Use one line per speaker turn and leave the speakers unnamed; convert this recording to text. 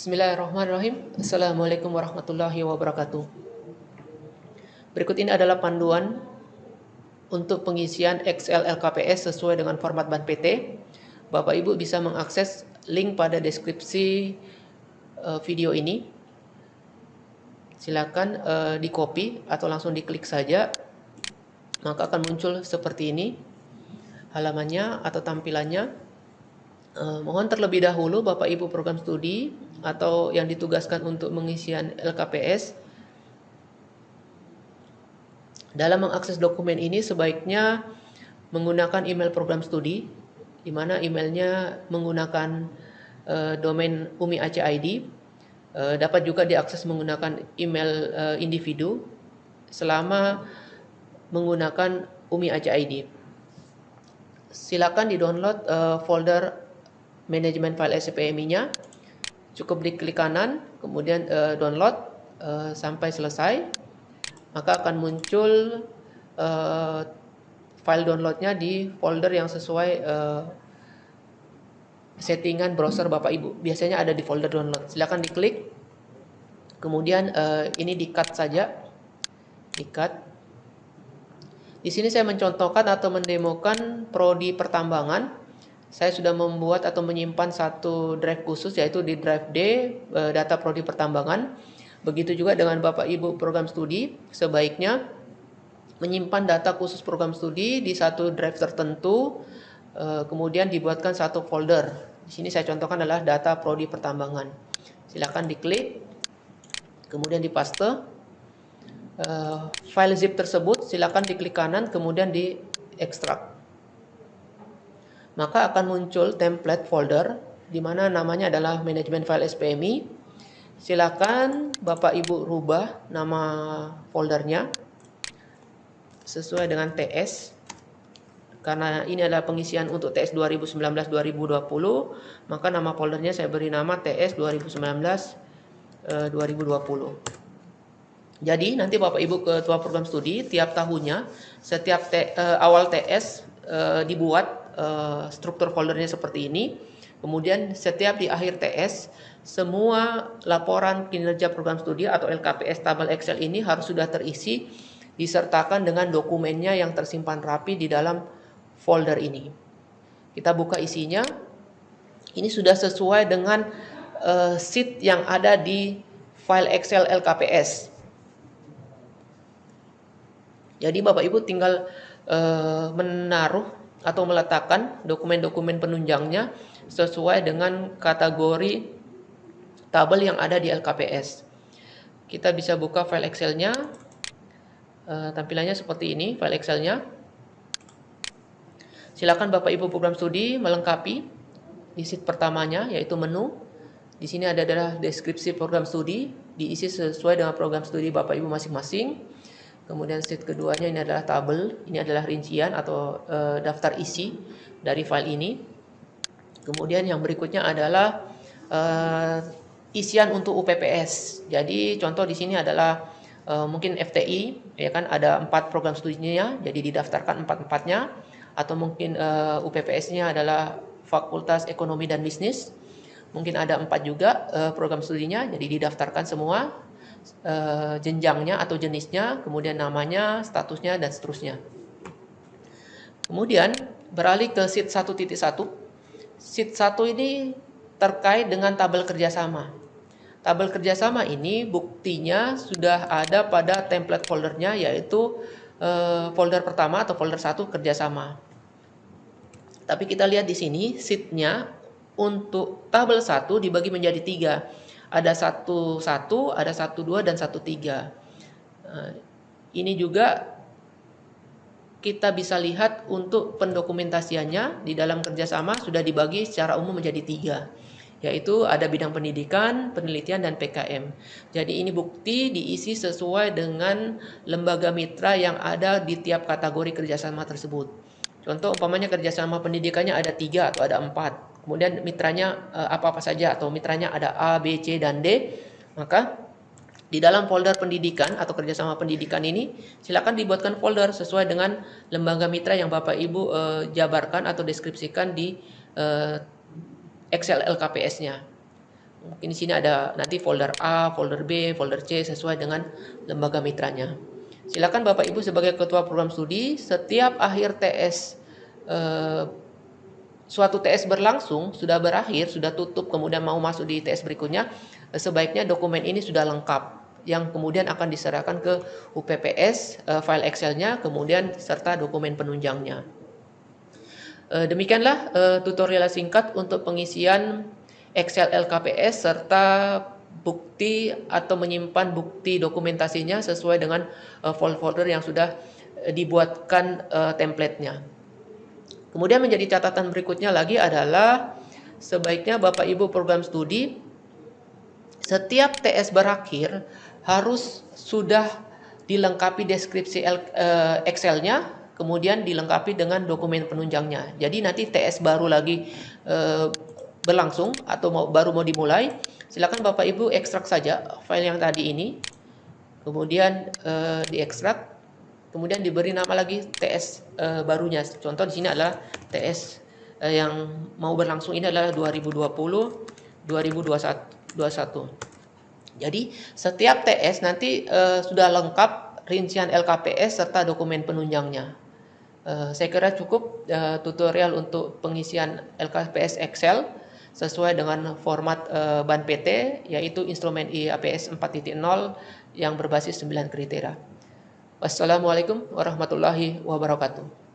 Bismillahirrahmanirrahim. Assalamualaikum warahmatullahi wabarakatuh. Berikut ini adalah panduan untuk pengisian Excel LKPS sesuai dengan format BAN PT. Bapak Ibu bisa mengakses link pada deskripsi video ini. Silakan di copy atau langsung diklik saja. Maka akan muncul seperti ini halamannya atau tampilannya. Mohon terlebih dahulu Bapak Ibu program studi atau yang ditugaskan untuk pengisian LKPS dalam mengakses dokumen ini sebaiknya menggunakan email program studi, di mana emailnya menggunakan domain UMI Aceh ID. Dapat juga diakses menggunakan email individu selama menggunakan UMI Aceh ID. Silakan di-download folder manajemen file SPMI-nya. Cukup diklik kanan, kemudian download sampai selesai. Maka akan muncul file downloadnya di folder yang sesuai settingan browser Bapak Ibu. Biasanya ada di folder download. Silakan diklik. Kemudian ini di-cut saja. Di-cut. Di sini saya mencontohkan atau mendemokan prodi pertambangan. Saya sudah membuat atau menyimpan satu drive khusus, yaitu di drive D, data prodi pertambangan. Begitu juga dengan Bapak Ibu program studi, sebaiknya menyimpan data khusus program studi di satu drive tertentu, kemudian dibuatkan satu folder. Di sini saya contohkan adalah data prodi pertambangan. Silakan diklik, kemudian dipaste. File zip tersebut silakan diklik kanan, kemudian diekstrak. Maka akan muncul template folder di mana namanya adalah manajemen file SPMI. Silakan Bapak Ibu rubah nama foldernya sesuai dengan TS. Karena ini adalah pengisian untuk TS 2019-2020, maka nama foldernya saya beri nama TS 2019-2020. Jadi nanti Bapak Ibu ketua program studi tiap tahunnya setiap awal TS dibuat struktur foldernya seperti ini. Kemudian setiap di akhir TS semua laporan kinerja program studi atau LKPS tabel Excel ini harus sudah terisi disertakan dengan dokumennya yang tersimpan rapi di dalam folder ini. Kita buka isinya. Ini sudah sesuai dengan sheet yang ada di file Excel LKPS. Jadi Bapak Ibu tinggal menaruh atau meletakkan dokumen-dokumen penunjangnya sesuai dengan kategori tabel yang ada di LKPS. Kita bisa buka file Excel-nya. Tampilannya seperti ini, file Excel-nya. Silakan Bapak Ibu program studi melengkapi di sheet pertamanya, yaitu menu. Di sini adalah deskripsi program studi, diisi sesuai dengan program studi Bapak Ibu masing-masing. Kemudian sheet keduanya ini adalah tabel, ini adalah rincian atau daftar isi dari file ini. Kemudian yang berikutnya adalah isian untuk UPPS. Jadi contoh di sini adalah mungkin FTI, ya kan ada 4 program studinya, jadi didaftarkan 4-4-nya. Atau mungkin UPPS-nya adalah Fakultas Ekonomi dan Bisnis. Mungkin ada 4 juga program studinya, jadi didaftarkan semua. Jenjangnya atau jenisnya, kemudian namanya, statusnya, dan seterusnya. Kemudian beralih ke sheet 1.1. Sheet 1 ini terkait dengan tabel kerjasama. Tabel kerjasama ini buktinya sudah ada pada template foldernya, yaitu folder pertama atau folder 1 kerjasama. Tapi kita lihat di sini sheet-nya untuk tabel 1 dibagi menjadi 3. Ada 1.1, ada 1.2, dan 1.3. Ini juga kita bisa lihat untuk pendokumentasiannya di dalam kerjasama sudah dibagi secara umum menjadi 3. Yaitu ada bidang pendidikan, penelitian, dan PKM. Jadi ini bukti diisi sesuai dengan lembaga mitra yang ada di tiap kategori kerjasama tersebut. Contoh umpamanya kerjasama pendidikannya ada 3 atau ada 4. Kemudian mitranya apa-apa saja atau mitranya ada A, B, C, dan D. Maka di dalam folder pendidikan atau kerjasama pendidikan ini silakan dibuatkan folder sesuai dengan lembaga mitra yang Bapak Ibu jabarkan atau deskripsikan di Excel LKPS-nya. Mungkin di sini ada nanti folder A, folder B, folder C sesuai dengan lembaga mitranya. Silakan Bapak Ibu sebagai ketua program studi, setiap akhir TS suatu TS berlangsung, sudah berakhir, sudah tutup, kemudian mau masuk di TS berikutnya, sebaiknya dokumen ini sudah lengkap, yang kemudian akan diserahkan ke UPPS, file Excel-nya, kemudian serta dokumen penunjangnya. Demikianlah tutorial singkat untuk pengisian Excel LKPS serta bukti atau menyimpan bukti dokumentasinya sesuai dengan folder yang sudah dibuatkan template-nya. Kemudian menjadi catatan berikutnya lagi adalah sebaiknya Bapak Ibu program studi setiap TS berakhir harus sudah dilengkapi deskripsi Excel-nya, kemudian dilengkapi dengan dokumen penunjangnya. Jadi nanti TS baru lagi berlangsung atau baru mau dimulai, silakan Bapak Ibu ekstrak saja file yang tadi ini, kemudian diekstrak, kemudian diberi nama lagi TS barunya. Contoh di sini adalah TS yang mau berlangsung ini adalah 2020-2021. Jadi setiap TS nanti sudah lengkap rincian LKPS serta dokumen penunjangnya. Saya kira cukup tutorial untuk pengisian LKPS Excel sesuai dengan format BAN PT, yaitu instrumen IAPS 4.0 yang berbasis 9 kriteria. Wassalamualaikum warahmatullahi wabarakatuh.